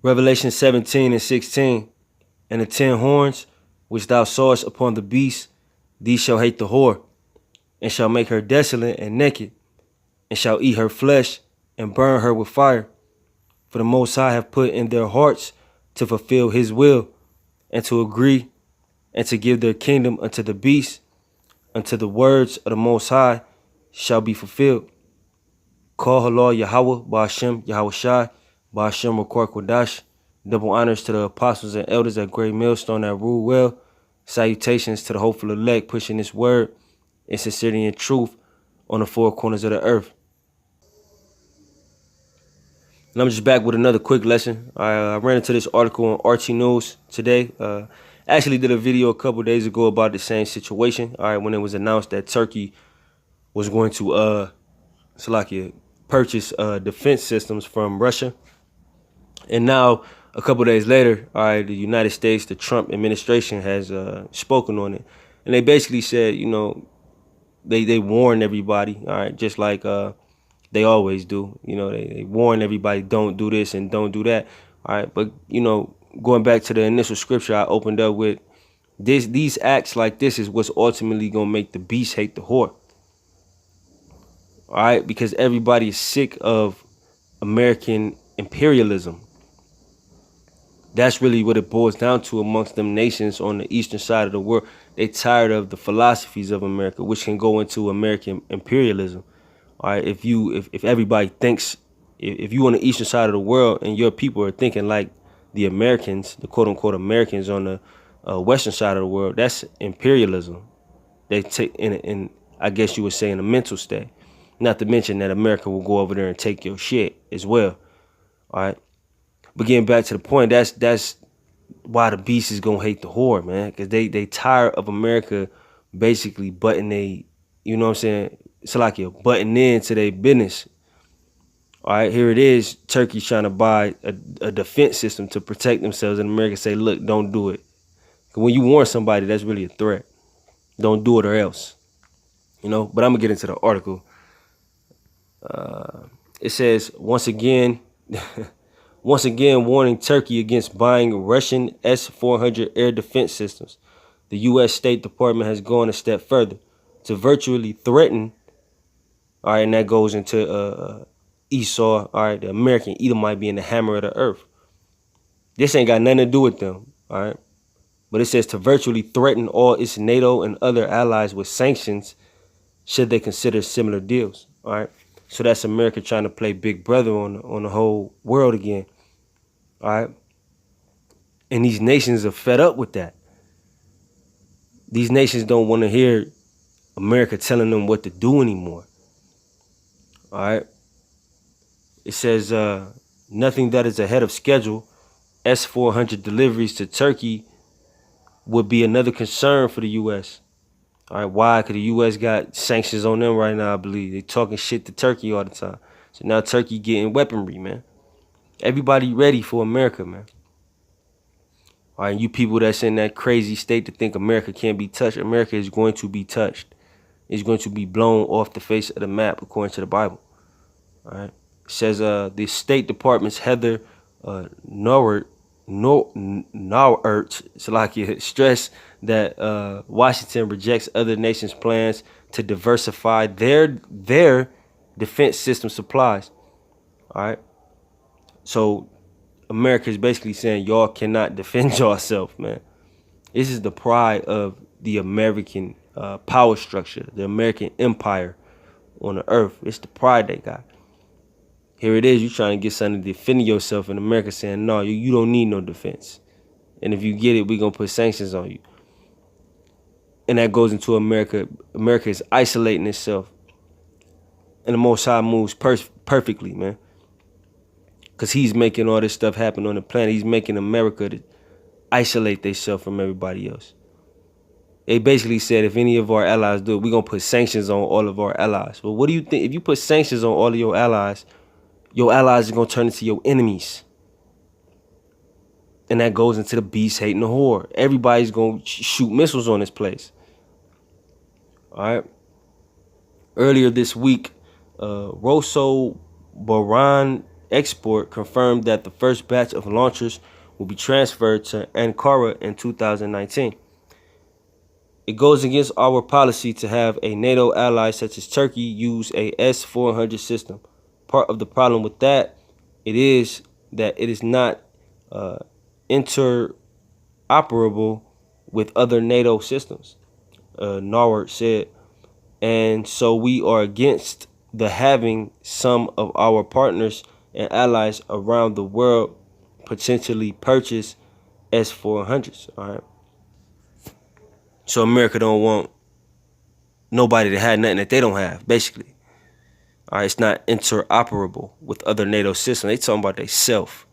Revelation 17:16. And the 10 horns which thou sawest upon the beast, these shall hate the whore, and shall make her desolate and naked, and shall eat her flesh, and burn her with fire. For the Most High have put in their hearts to fulfill his will, and to agree, and to give their kingdom unto the beast, until the words of the Most High shall be fulfilled. Call Halal Yahweh, Ba'ashem, Yahweh Shai, Ba'ashem Rakor Kodash. Double honors to the apostles and elders at Great Millstone that rule well. Salutations to the hopeful elect pushing this word in sincerity and truth on the four corners of the earth. And I'm just back with another quick lesson. I ran into this article on RT News today. Actually did a video a couple days ago about the same situation. When it was announced that Turkey was going to purchase defense systems from Russia. And now, a couple days later, the United States, the Trump administration has spoken on it. And they basically said, they warned everybody, just like they always do. They warn everybody, don't do this and don't do that. But, going back to the initial scripture I opened up with, these acts like this is what's ultimately going to make the beast hate the whore. Because everybody is sick of American imperialism. That's really what it boils down to amongst them nations on the eastern side of the world. They tired of the philosophies of America, which can go into American imperialism. If everybody thinks, if you on the eastern side of the world and your people are thinking like the Americans, the quote unquote Americans on the western side of the world, that's imperialism. They take in I guess you would say in a mental state. Not to mention that America will go over there and take your shit as well. But getting back to the point, that's why the beast is gonna hate the whore, man. Because they tired of America basically butting butting into their business. Here it is. Turkey's trying to buy a defense system to protect themselves, and America say, look, don't do it. When you warn somebody, that's really a threat. Don't do it or else. But I'm gonna get into the article. It says, once again warning Turkey against buying Russian S-400 air defense systems. The U.S. State Department has gone a step further to virtually threaten, and that goes into Esau, the American Edomite being the hammer of the earth. This ain't got nothing to do with them, But it says to virtually threaten all its NATO and other allies with sanctions should they consider similar deals, So that's America trying to play big brother on the whole world again. And these nations are fed up with that. These nations don't want to hear America telling them what to do anymore. It says nothing that is ahead of schedule. S-400 deliveries to Turkey would be another concern for the U.S. Why? Because the U.S. got sanctions on them right now, I believe. They talking shit to Turkey all the time. So now Turkey getting weaponry, man. Everybody ready for America, man. You people that's in that crazy state to think America can't be touched. America is going to be touched. It's going to be blown off the face of the map, according to the Bible. It says the State Department's Heather Nauert stressed that Washington rejects other nations' plans to diversify their defense system supplies. So America is basically saying y'all cannot defend yourself, man. This is the pride of the American power structure, the American empire on the earth. It's the pride they got. Here it is, you trying to get something to defend yourself, and America saying, no, you don't need no defense. And if you get it, we're going to put sanctions on you. And that goes into America. America is isolating itself. And the Most High moves perfectly, man. Because he's making all this stuff happen on the planet. He's making America to isolate themselves from everybody else. They basically said if any of our allies do it, we're going to put sanctions on all of our allies. Well, what do you think? If you put sanctions on all of your allies are going to turn into your enemies. And that goes into the beast hating the whore. Everybody's going to shoot missiles on this place. Earlier this week, Rosso Baran export confirmed that the first batch of launchers will be transferred to Ankara in 2019. It goes against our policy to have a NATO ally such as Turkey use a S-400 system. Part of the problem with that it is that it is not interoperable with other NATO systems, Norward said. And so we are against the having some of our partners and allies around the world potentially purchase S-400s. All right. So America don't want nobody to have nothing that they don't have, basically. All right, it's not interoperable with other NATO systems. They talking about they self.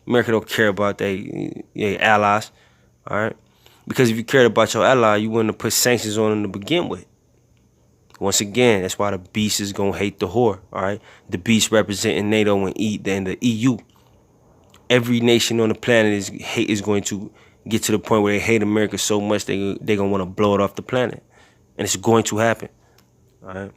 America don't care about they allies. All right, because if you cared about your ally, you wouldn't have put sanctions on them to begin with. Once again, that's why the beast is gonna hate the whore. All right, the beast representing NATO and the EU. Every nation on the planet is going to get to the point where they hate America so much they're gonna want to blow it off the planet, and it's going to happen. All right.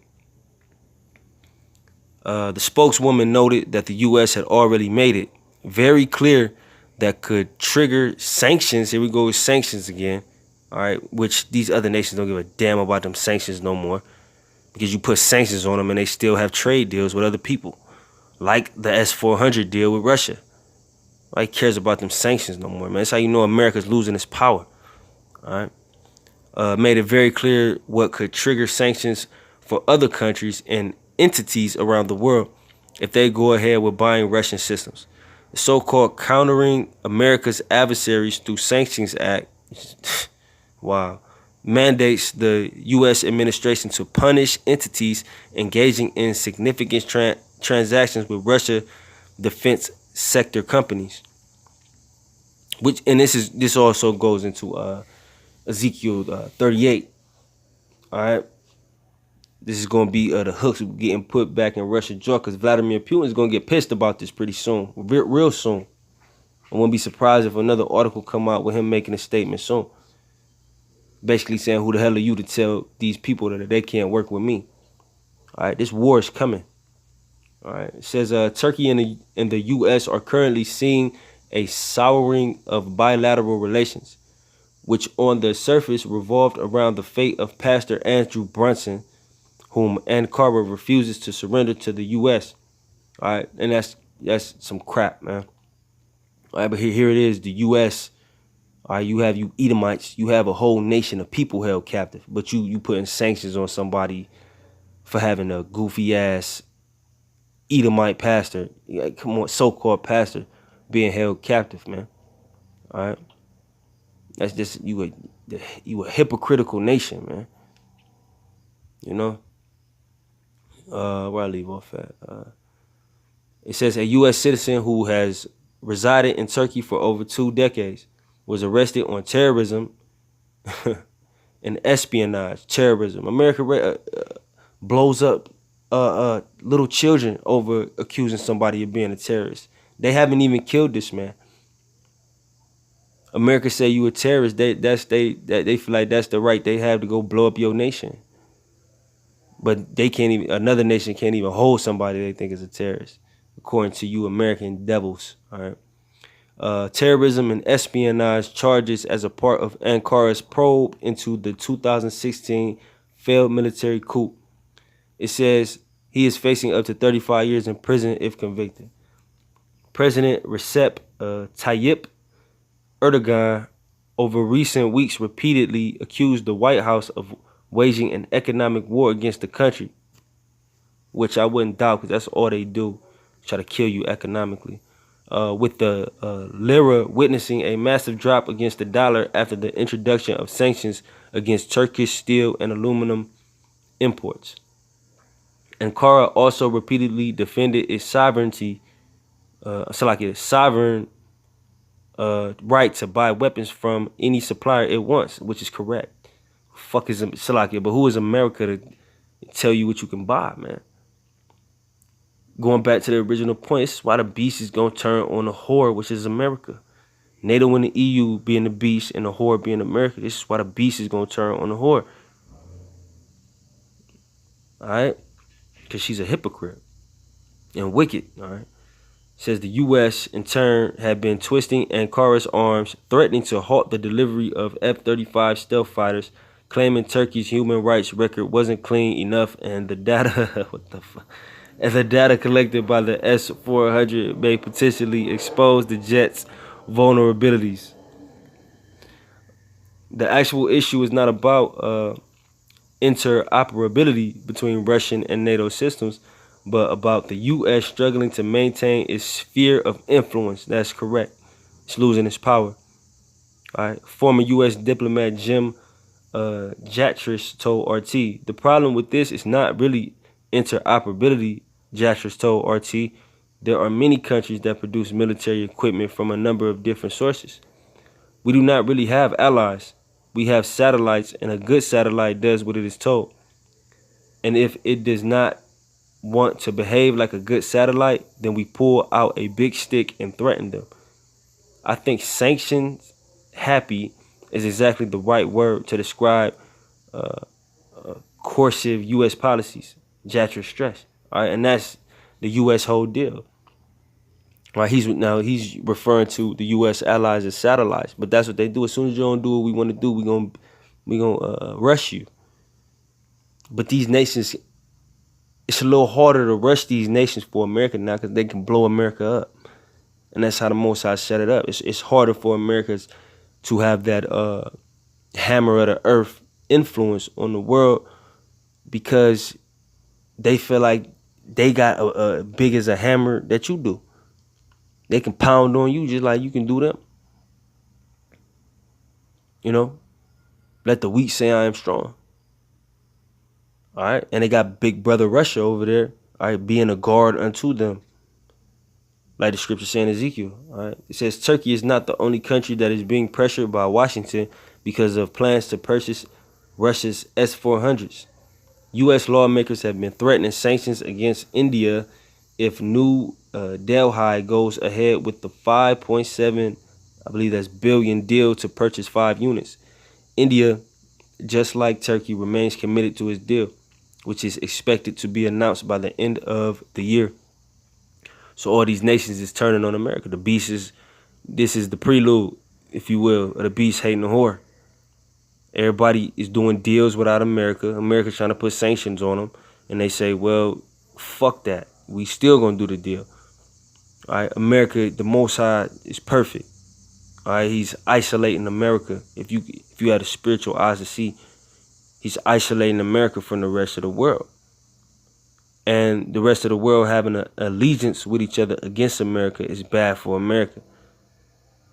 The spokeswoman noted that the U.S. had already made it very clear that could trigger sanctions. Here we go with sanctions again. All right, which these other nations don't give a damn about them sanctions no more, because you put sanctions on them and they still have trade deals with other people, like the S-400 deal with Russia. Nobody cares about them sanctions no more, man. That's how you know America's losing its power. All right, made it very clear what could trigger sanctions for other countries and entities around the world if they go ahead with buying Russian systems. The so-called Countering America's Adversaries Through Sanctions Act, wow, mandates the U.S. administration to punish entities engaging in significant transactions with Russia defense sector companies. Which, and this also goes into Ezekiel 38. All right. This is going to be the hooks getting put back in Russia's jaw, because Vladimir Putin is going to get pissed about this pretty soon, real soon. I wouldn't be surprised if another article come out with him making a statement soon, basically saying, who the hell are you to tell these people that they can't work with me? All right, this war is coming. All right, it says Turkey and the U.S. are currently seeing a souring of bilateral relations, which on the surface revolved around the fate of Pastor Andrew Brunson, whom Ankara refuses to surrender to the U.S. All right, and that's some crap, man. All right, but here it is, the U.S. All right, you have you Edomites, you have a whole nation of people held captive, but you putting sanctions on somebody for having a goofy ass Edomite pastor, like, come on, so-called pastor being held captive, man. All right, that's just you a hypocritical nation, man. You know. Where I leave off at. It says a U.S. citizen who has resided in Turkey for over 2 decades was arrested on terrorism and espionage. Terrorism. America blows up little children over accusing somebody of being a terrorist. They haven't even killed this man. America say you a terrorist. They feel like that's the right they have to go blow up your nation. But they can't even, another nation can't even hold somebody they think is a terrorist, according to you American devils. All right. Terrorism and espionage charges as a part of Ankara's probe into the 2016 failed military coup. It says he is facing up to 35 years in prison if convicted. President Recep Tayyip Erdogan, over recent weeks, repeatedly accused the White House of waging an economic war against the country, which I wouldn't doubt, because that's all they do, try to kill you economically, with the lira witnessing a massive drop against the dollar after the introduction of sanctions against Turkish steel and aluminum imports. Ankara also repeatedly defended its sovereignty, sovereign right to buy weapons from any supplier it wants, which is correct. Fuck is Salakia, but who is America to tell you what you can buy, man? Going back to the original point, this is why the beast is gonna turn on the whore, which is America. NATO and the EU being the beast and the whore being America. This is why the beast is gonna turn on the whore. All right, because she's a hypocrite and wicked. All right. says the U.S. in turn had been twisting Ankara's arms, threatening to halt the delivery of F-35 stealth fighters, claiming Turkey's human rights record wasn't clean enough, and the data what the fuck? And the data collected by the S-400 may potentially expose the jet's vulnerabilities. The actual issue is not about interoperability between Russian and NATO systems, but about the U.S. struggling to maintain its sphere of influence. That's correct. It's losing its power. All right. Former U.S. diplomat Jim Jatris told RT, the problem with this is not really interoperability. Jatris told RT, there are many countries that produce military equipment from a number of different sources. We do not really have allies. We have satellites, and a good satellite does what it is told. And if it does not want to behave like a good satellite, then we pull out a big stick and threaten them. I think sanctions happy is exactly the right word to describe coercive U.S. policies. Jatra stressed. All right, and that's the U.S. whole deal. Right, he's referring to the U.S. allies as satellites, but that's what they do. As soon as you don't do what we want to do, we gonna rush you. But these nations, it's a little harder to rush these nations for America now because they can blow America up, and that's how the Most High set it up. It's harder for Americans to have that hammer of the earth influence on the world because they feel like they got a big as a hammer that you do. They can pound on you just like you can do them. You know, let the weak say I am strong. All right, and they got big brother Russia over there, all right, being a guard unto them. Like the scripture saying in Ezekiel, all right. It says Turkey is not the only country that is being pressured by Washington because of plans to purchase Russia's S-400s. U.S. lawmakers have been threatening sanctions against India if New Delhi goes ahead with the 5.7, I believe that's billion deal to purchase 5 units. India, just like Turkey, remains committed to its deal, which is expected to be announced by the end of the year. So all these nations is turning on America. The beast is, this is the prelude, if you will, of the beast hating the whore. Everybody is doing deals without America. America's trying to put sanctions on them. And they say, well, fuck that. We still gonna do the deal. All right, America, the Most High is perfect. All right, he's isolating America. If you had the spiritual eyes to see, he's isolating America from the rest of the world. And the rest of the world having an allegiance with each other against America is bad for America.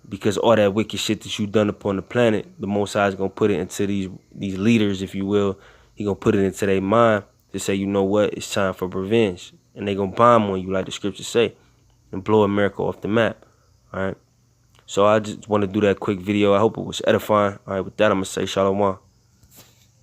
Because all that wicked shit that you've done upon the planet, the Most High is going to put it into these leaders, if you will. He's going to put it into their mind to say, you know what, it's time for revenge. And they're going to bomb on you like the scriptures say and blow America off the map. All right. So I just want to do that quick video. I hope it was edifying. All right. With that, I'm going to say shalom.